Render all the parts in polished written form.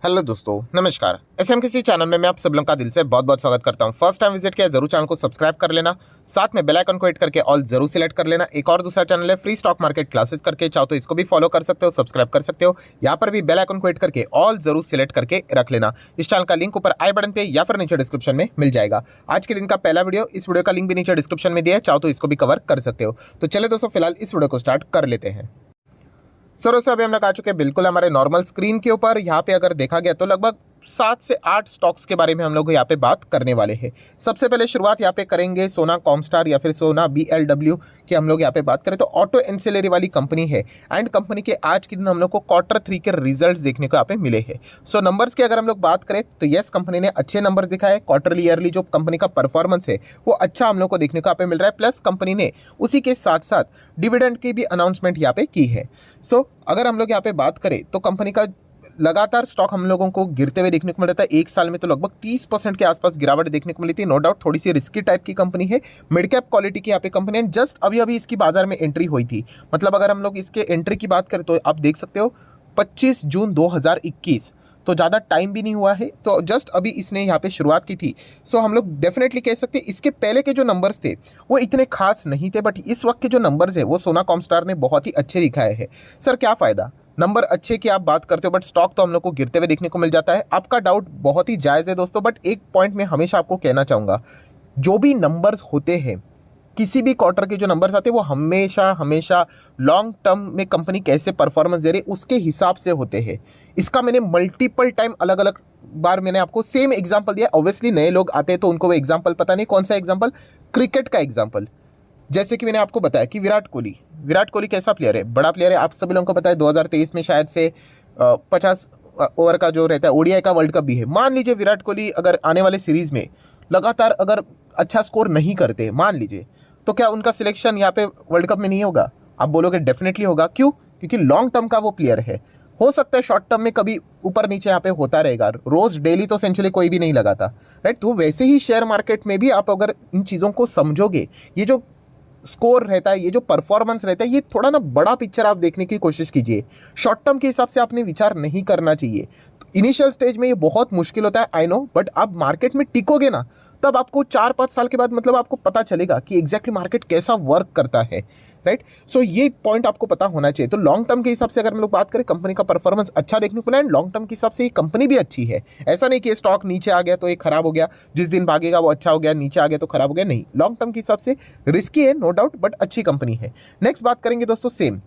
Hello दोस्तों, नमस्कार। SMKC channel में मैं आप सब लोगों का दिल से बहुत बहुत स्वागत करता हूं। फर्स्ट टाइम विजिट किया जरूर चैनल को सब्सक्राइब कर लेना, साथ में बेल आइकन को हिट करके ऑल जरूर सिलेक्ट कर लेना। एक और दूसरा चैनल है फ्री स्टॉक मार्केट क्लासेस करके, चाहो तो इसको भी फॉलो कर सकते हो, सब्सक्राइब कर सकते हो। यहाँ पर भी बेल आइकन को हिट करके ऑल जरूर सिलेक्ट करके रख लेना। इस चैनल का लिंक ऊपर आई बटन पे या फिर नीचे डिस्क्रिप्शन में मिल जाएगा। आज के दिन का पहला वीडियो, इस वीडियो का लिंक भी नीचे डिस्क्रिप्शन में दिया है, चाहो तो इसको भी कवर कर सकते हो। तो चले दोस्तों, फिलहाल इस वीडियो को स्टार्ट कर लेते हैं। सर दोस्तों, अभी हम लोग आ चुके हैं बिल्कुल हमारे नॉर्मल स्क्रीन के ऊपर। यहाँ पे अगर देखा गया तो लगभग 7 से 8 स्टॉक्स के बारे में हम लोग यहाँ पे बात करने वाले हैं। सबसे पहले शुरुआत यहाँ पे करेंगे सोना कॉमस्टार या फिर सोना BLW की। हम लोग यहाँ पे बात करें तो ऑटो एंसिलरी वाली कंपनी है एंड कंपनी के आज के दिन हम लोग को Q3 के रिजल्ट्स देखने को यहाँ पे मिले हैं। सो नंबर्स की अगर हम लोग बात करें तो यस, कंपनी ने अच्छे नंबर्स दिखाए। क्वार्टरली ईयरली जो कंपनी का परफॉर्मेंस है वो अच्छा हम लोग को देखने को यहाँ पे मिल रहा है। प्लस कंपनी ने उसी के साथ साथ डिविडेंड की भी अनाउंसमेंट यहाँ पे की है। सो अगर हम लोग यहाँ पे बात करें तो कंपनी का लगातार स्टॉक हम लोगों को गिरते हुए देखने को मिल रहा था। एक साल में तो लगभग 30% के आसपास गिरावट देखने को मिली थी। नो डाउट थोड़ी सी रिस्की टाइप की कंपनी है, मिड कैप क्वालिटी की यहाँ पे कंपनी है। जस्ट अभी अभी इसकी बाजार में एंट्री हुई थी। मतलब अगर हम लोग इसके एंट्री की बात करें तो आप देख सकते हो 25 जून 2021, तो ज़्यादा टाइम भी नहीं हुआ है। तो जस्ट अभी इसने यहाँ पे शुरुआत की थी। सो हम लोग डेफिनेटली कह सकते हैं इसके पहले के जो नंबर्स थे वो इतने खास नहीं थे, बट इस वक्त के जो नंबर्स है वो सोना कॉमस्टार ने बहुत ही अच्छे दिखाए हैं। सर क्या फ़ायदा, नंबर अच्छे की आप बात करते हो बट स्टॉक तो हम लोग को गिरते हुए देखने को मिल जाता है। आपका डाउट बहुत ही जायज़ है दोस्तों, बट एक पॉइंट मैं हमेशा आपको कहना चाहूँगा, जो भी नंबर्स होते हैं, किसी भी क्वार्टर के जो नंबर्स आते हैं वो हमेशा हमेशा लॉन्ग टर्म में कंपनी कैसे परफॉर्मेंस दे रही है उसके हिसाब से होते हैं। इसका मैंने मल्टीपल टाइम अलग अलग बार मैंने आपको सेम एग्जांपल दिया। ऑब्वियसली नए लोग आते हैं तो उनको वो एग्जांपल पता नहीं। कौन सा एग्जांपल? क्रिकेट का एग्जांपल। जैसे कि मैंने आपको बताया कि विराट कोहली कैसा प्लेयर है, बड़ा प्लेयर है। आप सभी लोगों को पता है 2023 में शायद से 50 ओवर का जो रहता है ODI का वर्ल्ड कप भी है। मान लीजिए विराट कोहली अगर आने वाले सीरीज में लगातार अगर अच्छा स्कोर नहीं करते, मान लीजिए, तो क्या उनका सिलेक्शन यहाँ पे वर्ल्ड कप में नहीं होगा? आप बोलोगे डेफिनेटली होगा। क्यों? क्योंकि लॉन्ग टर्म का वो प्लेयर है। हो सकता है शॉर्ट टर्म में कभी ऊपर नीचे यहाँ पे होता रहेगा, रोज डेली तो सेंचुरी कोई भी नहीं लगाता, राइट? तो वैसे ही शेयर मार्केट में भी आप अगर इन चीज़ों को समझोगे, ये जो स्कोर रहता है, ये जो परफॉर्मेंस रहता है, ये थोड़ा ना बड़ा पिक्चर आप देखने की कोशिश कीजिए। शॉर्ट टर्म के हिसाब से आपने विचार नहीं करना चाहिए। इनिशियल स्टेज में ये बहुत मुश्किल होता है, आई नो, बट आप मार्केट में टिकोगे ना, तब आपको 4-5 साल के बाद मतलब आपको पता चलेगा कि एग्जैक्टली मार्केट कैसा वर्क करता है, राइट? सो ये पॉइंट आपको पता होना चाहिए। तो लॉन्ग टर्म के हिसाब से अगर हम लोग बात करें, कंपनी का परफॉर्मेंस अच्छा देखने को मिला एंड लॉन्ग टर्म के हिसाब से ये कंपनी भी अच्छी है। ऐसा नहीं कि स्टॉक नीचे आ गया तो ये खराब हो गया, जिस दिन भागेगा वो अच्छा हो गया, नीचे आ गया तो खराब हो गया, नहीं। लॉन्ग टर्म के हिसाब से रिस्की है नो डाउट, बट अच्छी कंपनी है। नेक्स्ट बात करेंगे दोस्तों, सेम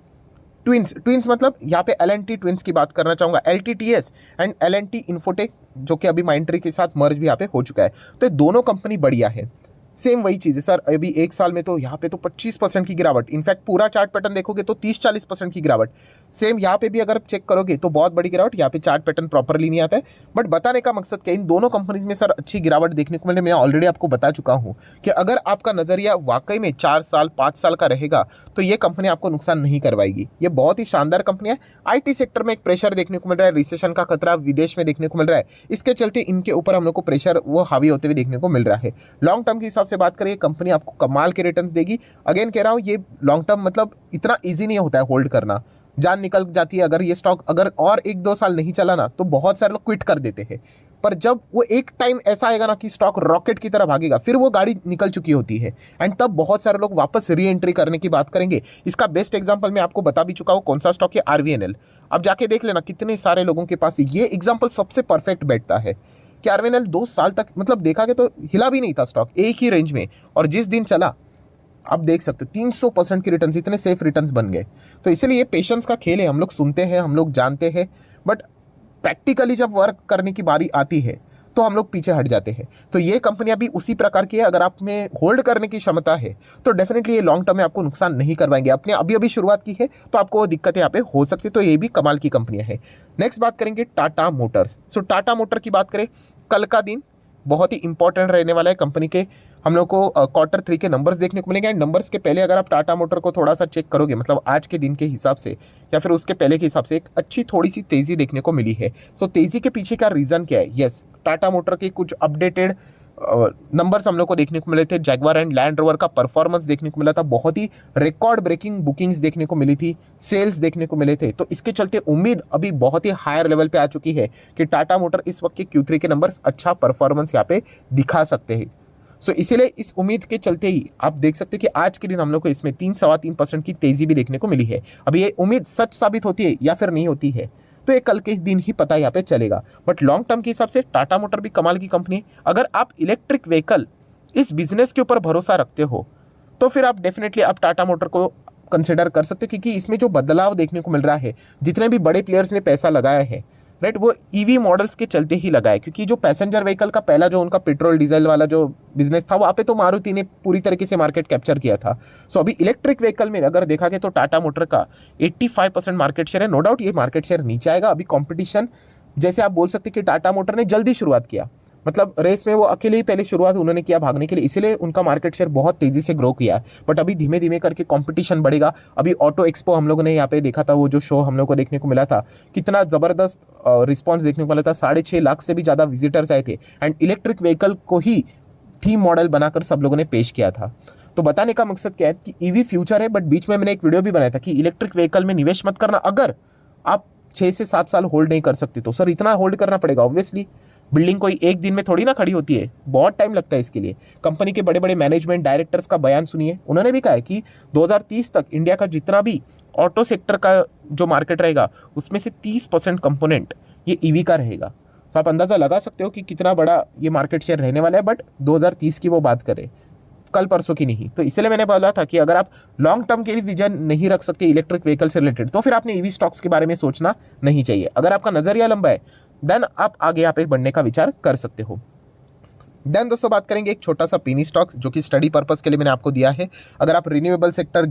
ट्विंस मतलब यहाँ पे L&T ट्विंस की बात करना चाहूँगा। LTTS एंड L&T इन्फोटेक जो कि अभी माइंडट्री के साथ मर्ज भी यहाँ पे हो चुका है। तो ये दोनों कंपनी बढ़िया है। सेम वही चीज़ है सर, अभी एक साल में तो यहाँ पे तो 25% की गिरावट, इनफैक्ट पूरा चार्ट पैटर्न देखोगे तो 30-40% की गिरावट। सेम यहाँ पे भी अगर चेक करोगे तो बहुत बड़ी गिरावट। यहाँ पे चार्ट पैटर्न प्रॉपरली नहीं आता है, बट बताने का मकसद क्या, इन दोनों कंपनीज में सर अच्छी गिरावट देखने को मिले। मैं ऑलरेडी आपको बता चुका हूँ कि अगर आपका नज़रिया वाकई में 4 साल 5 साल का रहेगा तो ये कंपनी आपको नुकसान नहीं करवाएगी। ये बहुत ही शानदार कंपनी है। IT सेक्टर में एक प्रेशर देखने को मिल रहा है, रिसेशन का खतरा विदेश में देखने को मिल रहा है, इसके चलते इनके ऊपर हम लोग को प्रेशर वो हावी होते हुए देखने को मिल रहा है। लॉन्ग टर्म के हिसाब से बात करें, कंपनी आपको कमाल के रिटर्न्स देगी। अगेन कह रहा हूं, ये लॉन्ग टर्म मतलब इतना इजी नहीं होता है होल्ड करना, जान निकल जाती है। अगर ये स्टॉक अगर और 1-2 साल नहीं चला ना तो बहुत सारे लोग क्विट कर देते हैं, पर जब वो एक टाइम ऐसा आएगा ना कि स्टॉक रॉकेट की तरह भागेगा, फिर वो गाड़ी निकल चुकी होती है एंड तब बहुत सारे लोग वापस री एंट्री करने की बात करेंगे। इसका बेस्ट एग्जांपल मैं आपको बता भी चुका हूं, कौन सा स्टॉक है, RVNL। अब जाके देख लेना कितने सारे लोगों के पास ये एग्जाम्पल सबसे परफेक्ट बैठता है कि RVNL 2 साल तक मतलब देखा गया तो हिला भी नहीं था स्टॉक, एक ही रेंज में, और जिस दिन चला आप देख सकते हो 300% की रिटर्न्स, इतने सेफ रिटर्न्स बन गए। तो इसीलिए पेशेंस का खेल है। हम लोग सुनते हैं, हम लोग जानते हैं, बट प्रैक्टिकली जब वर्क करने की बारी आती है तो हम लोग पीछे हट जाते हैं। तो ये कंपनियां भी उसी प्रकार की है। अगर आप में होल्ड करने की क्षमता है तो डेफिनेटली ये लॉन्ग टर्म में आपको नुकसान नहीं करवाएंगे। आपने अभी अभी शुरुआत की है तो आपको दिक्कतें यहाँ पे हो सकती है। तो ये भी कमाल की कंपनियां हैं। नेक्स्ट बात करेंगे टाटा मोटर्स। सो टाटा मोटर की बात करें, कल का दिन बहुत ही इंपॉर्टेंट रहने वाला है। कंपनी के हम लोग को Q3 के नंबर्स देखने को मिलेंगे एंड नंबर्स के पहले अगर आप टाटा मोटर को थोड़ा सा चेक करोगे, मतलब आज के दिन के हिसाब से या फिर उसके पहले के हिसाब से, एक अच्छी थोड़ी सी तेज़ी देखने को मिली है। सो तेज़ी के पीछे का रीज़न क्या है? यस, टाटा मोटर के कुछ अपडेटेड नंबर्स हम लोग को देखने को मिले थे। जैगवार एंड लैंड रोवर का परफॉर्मेंस देखने को मिला था, बहुत ही रिकॉर्ड ब्रेकिंग बुकिंग्स देखने को मिली थी, सेल्स देखने को मिले थे। तो इसके चलते उम्मीद अभी बहुत ही हायर लेवल पे आ चुकी है कि टाटा मोटर इस वक्त के Q3 के नंबर्स अच्छा परफॉर्मेंस यहाँ पे दिखा सकते हैं। सो इसीलिए इस उम्मीद के चलते ही आप देख सकते हो कि आज के दिन हम लोग को इसमें 3-3.25% की तेजी भी देखने को मिली है। अभी ये उम्मीद सच साबित होती है या फिर नहीं होती है तो ये कल के दिन ही पता यहाँ पे चलेगा। बट लॉन्ग टर्म के हिसाब से टाटा मोटर भी कमाल की कंपनी है। अगर आप इलेक्ट्रिक व्हीकल इस बिजनेस के ऊपर भरोसा रखते हो तो फिर आप डेफिनेटली आप टाटा मोटर को कंसिडर कर सकते हो, क्योंकि इसमें जो बदलाव देखने को मिल रहा है, जितने भी बड़े प्लेयर्स ने पैसा लगाया है राइट, वो ईवी मॉडल्स के चलते ही लगाए। क्योंकि जो पैसेंजर व्हीकल का पहला जो उनका पेट्रोल डीजल वाला जो बिजनेस था वहाँ पे तो मारुति ने पूरी तरीके से मार्केट कैप्चर किया था। सो अभी इलेक्ट्रिक व्हीकल में अगर देखा गया तो टाटा मोटर का 85% मार्केट शेयर है। नो डाउट ये मार्केट शेयर नीचे आएगा। अभी कॉम्पिटिशन जैसे आप बोल सकते हैं कि टाटा मोटर ने जल्दी शुरुआत किया, मतलब रेस में वो अकेले ही पहले शुरुआत उन्होंने किया भागने के लिए, इसीलिए उनका मार्केट शेयर बहुत तेजी से ग्रो किया है। बट अभी धीमे धीमे करके कंपटीशन बढ़ेगा। अभी ऑटो एक्सपो हम लोगों ने यहाँ पे देखा था, वो जो शो हम लोग को देखने को मिला था, कितना ज़बरदस्त रिस्पॉन्स देखने को मिला था। 6.5 लाख से भी ज़्यादा विजिटर्स आए थे एंड इलेक्ट्रिक व्हीकल को ही थीम मॉडल बनाकर सब लोगों ने पेश किया था। तो बताने का मकसद क्या है कि ईवी फ्यूचर है। बट बीच में मैंने एक वीडियो भी बनाया था कि इलेक्ट्रिक व्हीकल में निवेश मत करना। अगर आप 6 से 7 साल होल्ड नहीं कर सकते तो सर इतना होल्ड करना पड़ेगा। ऑब्वियसली बिल्डिंग कोई एक दिन में थोड़ी ना खड़ी होती है, बहुत टाइम लगता है इसके लिए। कंपनी के बड़े बड़े मैनेजमेंट डायरेक्टर्स का बयान सुनिए, उन्होंने भी कहा है कि 2030 तक इंडिया का जितना भी ऑटो सेक्टर का जो मार्केट रहेगा उसमें से 30% कंपोनेंट ये ईवी का रहेगा। तो आप अंदाज़ा लगा सकते हो कि कितना बड़ा ये मार्केट शेयर रहने वाला है। बट 2030 की वो बात करें, कल परसों की नहीं। तो इसलिए मैंने बोला था कि अगर आप लॉन्ग टर्म के लिए विजन नहीं रख सकते इलेक्ट्रिक व्हीकल से रिलेटेड तो फिर आपने ईवी स्टॉक्स के बारे में सोचना नहीं चाहिए। अगर आपका नजरिया लंबा है देन आप आगे यहाँ पे बढ़ने का विचार कर सकते हो। देन दोस्तों बात करेंगे एक छोटा सा पीनी स्टॉक्स जो कि स्टडी पर्पस के लिए मैंने आपको दिया है। अगर आप रिन्यूएबल सेक्टर,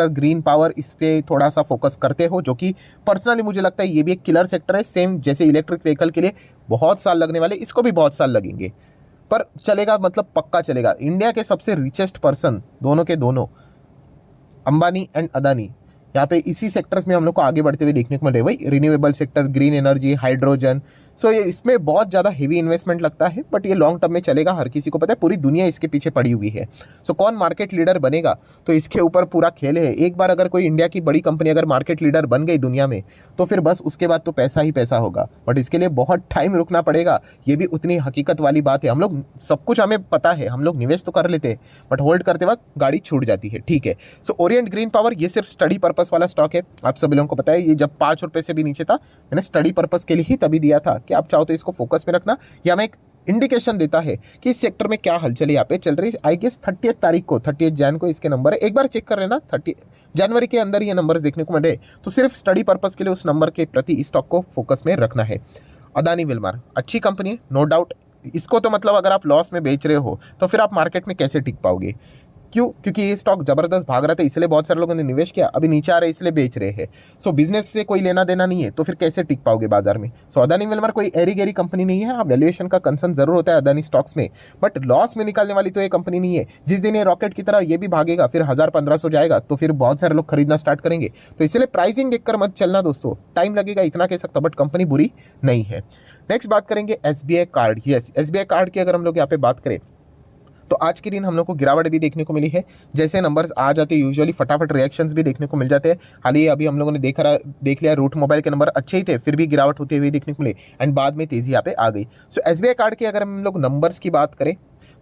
ग्रीन पावर, इस पे थोड़ा सा फोकस करते हो, जो कि पर्सनली मुझे लगता है ये भी एक किलर सेक्टर है। सेम जैसे इलेक्ट्रिक व्हीकल के लिए बहुत साल लगने वाले, इसको भी बहुत साल लगेंगे पर चलेगा, मतलब पक्का चलेगा। इंडिया के सबसे रिचेस्ट पर्सन दोनों के दोनों अंबानी एंड अदानी यहाँ पे इसी सेक्टर्स में हम लोग को आगे बढ़ते हुए देखने को मिल रहे हैं। वही renewable sector, green energy, hydrogen. So ये इसमें बहुत ज़्यादा हेवी इन्वेस्टमेंट लगता है बट ये लॉन्ग टर्म में चलेगा, हर किसी को पता है, पूरी दुनिया इसके पीछे पड़ी हुई है। सो कौन मार्केट लीडर बनेगा तो इसके ऊपर पूरा खेल है। एक बार अगर कोई इंडिया की बड़ी कंपनी अगर मार्केट लीडर बन गई दुनिया में तो फिर बस उसके बाद तो पैसा ही पैसा होगा। बट इसके लिए बहुत टाइम रुकना पड़ेगा, ये भी उतनी हकीकत वाली बात है। हम लोग सब कुछ हमें पता है, हम लोग निवेश तो कर लेते हैं बट होल्ड करते वक्त गाड़ी छूट जाती है, ठीक है। सो ओरिएंट ग्रीन पावर ये सिर्फ स्टडी पर्पस वाला स्टॉक है। आप सभी लोगों को पता है ये जब 5 रुपये से भी नीचे था मैंने स्टडी पर्पस के लिए ही तभी दिया था कि आप चाहो तो इसको फोकस में रखना। या मैं एक इंडिकेशन देता है कि इस सेक्टर में क्या हलचल यहाँ पे चल रही है। आई गेस 30 तारीख को, 30 जैन को इसके नंबर है, एक बार चेक कर लेना। 30 जनवरी के अंदर ये नंबर्स देखने को मिले तो सिर्फ स्टडी पर्पस के लिए उस नंबर के प्रति इस स्टॉक को फोकस में रखना है। अदानी विल्मर अच्छी कंपनी है, नो डाउट। इसको तो मतलब अगर आप लॉस में बेच रहे हो तो फिर आप मार्केट में कैसे टिक पाओगे? क्यों? क्योंकि ये स्टॉक जबरदस्त भाग रहा था इसलिए बहुत सारे लोगों ने निवेश किया, अभी नीचे आ रहे इसलिए बेच रहे हैं। सो बिजनेस से कोई लेना देना नहीं है तो फिर कैसे टिक पाओगे बाजार में? सो अदानी विल्मर कोई एरी गेरी कंपनी नहीं है। हाँ, वैल्यूएशन का कंसर्न जरूर होता है अदानी स्टॉक्स में बट लॉस में निकालने वाली तो ये कंपनी नहीं है। जिस दिन ये रॉकेट की तरह ये भी भागेगा फिर 1000-1500 जाएगा तो फिर बहुत सारे लोग खरीदना स्टार्ट करेंगे। तो इसलिए प्राइसिंग देखकर मत चलना दोस्तों, टाइम लगेगा, इतना कह सकता, बट कंपनी बुरी नहीं है। नेक्स्ट बात करेंगे SBI card. Yes, SBI card की अगर हम लोग यहाँ पे बात करें तो आज के दिन हम लोग को गिरावट भी देखने को मिली है। जैसे नंबर्स आ जाते हैं यूजुअली फटाफट रिएक्शंस भी देखने को मिल जाते हैं। हाल ही अभी हम लोगों ने देख लिया, रूट मोबाइल के नंबर अच्छे ही थे फिर भी गिरावट होते हुए देखने को मिले एंड बाद में तेजी यहाँ पे आ गई। सो SBI कार्ड की अगर हम लोग नंबर्स की बात करें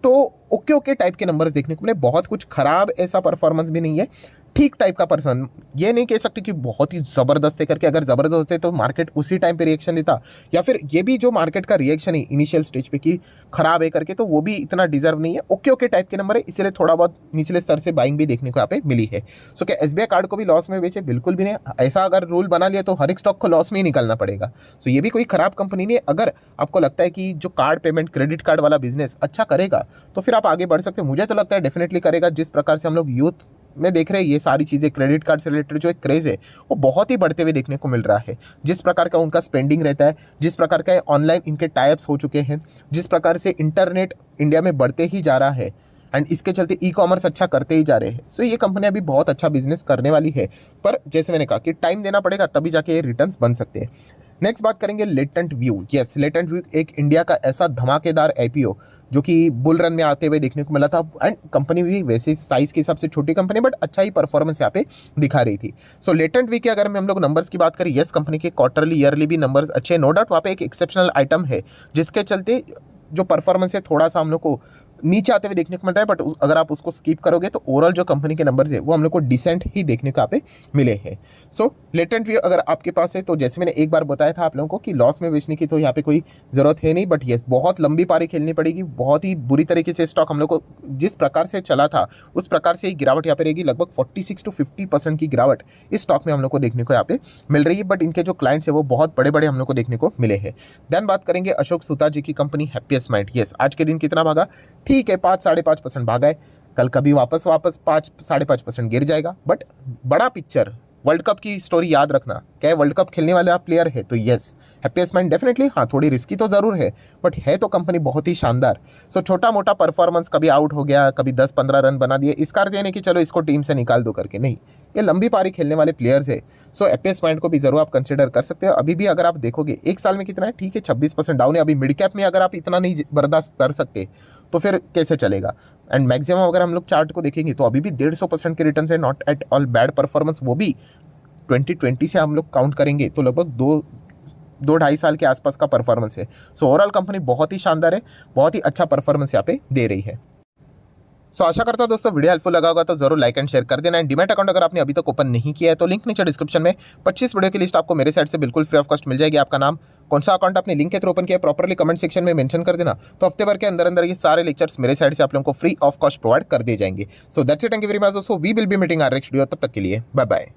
तो ओके टाइप के नंबर्स देखने को मिले, बहुत कुछ खराब ऐसा परफॉर्मेंस भी नहीं है, ठीक टाइप का पर्सन। ये नहीं कह सकते कि बहुत ही ज़बरदस्त है करके, अगर ज़बरदस्त होते तो मार्केट उसी टाइम पे रिएक्शन देता, या फिर ये भी जो मार्केट का रिएक्शन है इनिशियल स्टेज पे कि खराब है करके तो वो भी इतना डिजर्व नहीं है। ओके टाइप के नंबर है, इसलिए थोड़ा बहुत निचले स्तर से बाइंग भी देखने को यहाँ पे मिली है। सो क्या SBI कार्ड को भी लॉस में बेचे? बिल्कुल भी नहीं। ऐसा अगर रूल बना लिया तो हर एक स्टॉक को लॉस में ही निकलना पड़ेगा। सो ये भी कोई खराब कंपनी नहीं है। अगर आपको लगता है कि जो कार्ड पेमेंट, क्रेडिट कार्ड वाला बिजनेस अच्छा करेगा तो फिर आप आगे बढ़ सकते हैं। मुझे तो लगता है डेफिनेटली करेगा। जिस प्रकार से हम लोग यूथ में देख रहे हैं ये सारी चीज़ें, क्रेडिट कार्ड से रिलेटेड जो एक क्रेज़ है वो बहुत ही बढ़ते हुए देखने को मिल रहा है। जिस प्रकार का उनका स्पेंडिंग रहता है, जिस प्रकार का ऑनलाइन इनके टाइप्स हो चुके हैं, जिस प्रकार से इंटरनेट इंडिया में बढ़ते ही जा रहा है एंड इसके चलते ई-कॉमर्स अच्छा करते ही जा रहे हैं। सो ये कंपनी अभी बहुत अच्छा बिजनेस करने वाली है, पर जैसे मैंने कहा कि टाइम देना पड़ेगा तभी जाके ये रिटर्न्स बन सकते हैं। नेक्स्ट बात करेंगे latent view. Yes, latent view एक इंडिया का ऐसा धमाकेदार आईपीओ जो कि बुल रन में आते हुए देखने को मिला था, एंड कंपनी भी वैसे साइज के हिसाब से छोटी कंपनी बट अच्छा ही परफॉर्मेंस यहाँ पे दिखा रही थी। सो लेटेंट व्यू के अगर हम लोग नंबर्स की बात करें, यस कंपनी के क्वार्टरली ईयरली भी नंबर्स अच्छे, नो डाउट वहाँ पे एक एक्सेप्शनल आइटम है जिसके चलते जो परफॉर्मेंस है थोड़ा सा हम लोग को नीचे आते हुए देखने को मिल रहा है, बट अगर आप उसको स्किप करोगे तो ओवरऑल जो कंपनी के नंबर्स है वो हम लोग को डिसेंट ही देखने को यहाँ पे मिले हैं। सो लेटेंट व्यू अगर आपके पास है तो जैसे मैंने एक बार बताया था आप लोगों को कि लॉस में बेचने की तो यहाँ पे कोई ज़रूरत है नहीं, बट येस बहुत लंबी पारी खेलनी पड़ेगी, बहुत ही बुरी तरीके से स्टॉक हम लोग को जिस प्रकार से चला था उस प्रकार से गिरावट यहाँ पे रहेगी, लगभग 46 to 50% की गिरावट इस स्टॉक में हम लोग को देखने को यहाँ पे मिल रही है, बट इनके जो क्लाइंट्स है वो बहुत बड़े बड़े हम लोग को देखने को मिले हैं। देन बात करेंगे अशोक सूता जी की कंपनी हैप्पीएस्ट माइंड। यस, आज के दिन कितना भागा, ठीक है 5-5.5% भागा है, कल कभी वापस 5-5.5% गिर जाएगा, बट बड़ा पिक्चर वर्ल्ड कप की स्टोरी याद रखना, क्या वर्ल्ड कप खेलने वाले आप प्लेयर है तो यस हैप्पीएस्ट माइंड डेफिनेटली, हाँ थोड़ी रिस्की तो ज़रूर है बट है तो कंपनी बहुत ही शानदार। सो छोटा मोटा परफॉर्मेंस कभी आउट हो गया, कभी 10-15 रन बना दिए, इस कार देने की चलो इसको टीम से निकाल दो करके, नहीं, ये लंबी पारी खेलने वाले प्लेयर्स है। सो हैप्पीएस्ट माइंड को भी जरूर आप कंसिडर कर सकते हो। अभी भी अगर आप देखोगे एक साल में कितना है, ठीक है 26% डाउन है, अभी मिड कैप में अगर आप इतना नहीं बर्दाश्त कर सकते तो फिर कैसे चलेगा। एंड मैक्सिमम अगर हम लोग चार्ट को देखेंगे तो अभी भी 150% के रिटर्न है, not at all bad performance, वो भी 2020 से हम लोग काउंट करेंगे तो लगभग 2-2.5 साल के आसपास का परफॉर्मेंस है। सो ओवरऑल कंपनी बहुत ही शानदार है, बहुत ही अच्छा परफॉर्मेंस यहाँ पे दे रही है। सो आशा करता हूं दोस्तों वीडियो हेल्पफुल लगा होगा तो जरूर लाइक एंड शेयर कर देना। एंड डीमैट अकाउंट अगर आपने अभी तक ओपन नहीं किया है तो लिंक नीचे डिस्क्रिप्शन में 25 वीडियो की लिस्ट आपको मेरे साइड से बिल्कुल फ्री ऑफ कॉस्ट मिल जाएगी। आपका नाम, कौन सा अकाउंट आपने लिंक के थ्रू ओपन किया प्रॉपर्ली कमेंट सेक्शन में मेंशन कर देना, तो हफ्ते भर के अंदर अंदर ये सारे लेक्चर्स मेरे साइड से आप लोगों को फ्री ऑफ कॉस्ट प्रोवाइड कर दिए जाएंगे। So that's it, thank you very much दोस्तों, we will be meeting our next video, तब तक के लिए बाय बाय।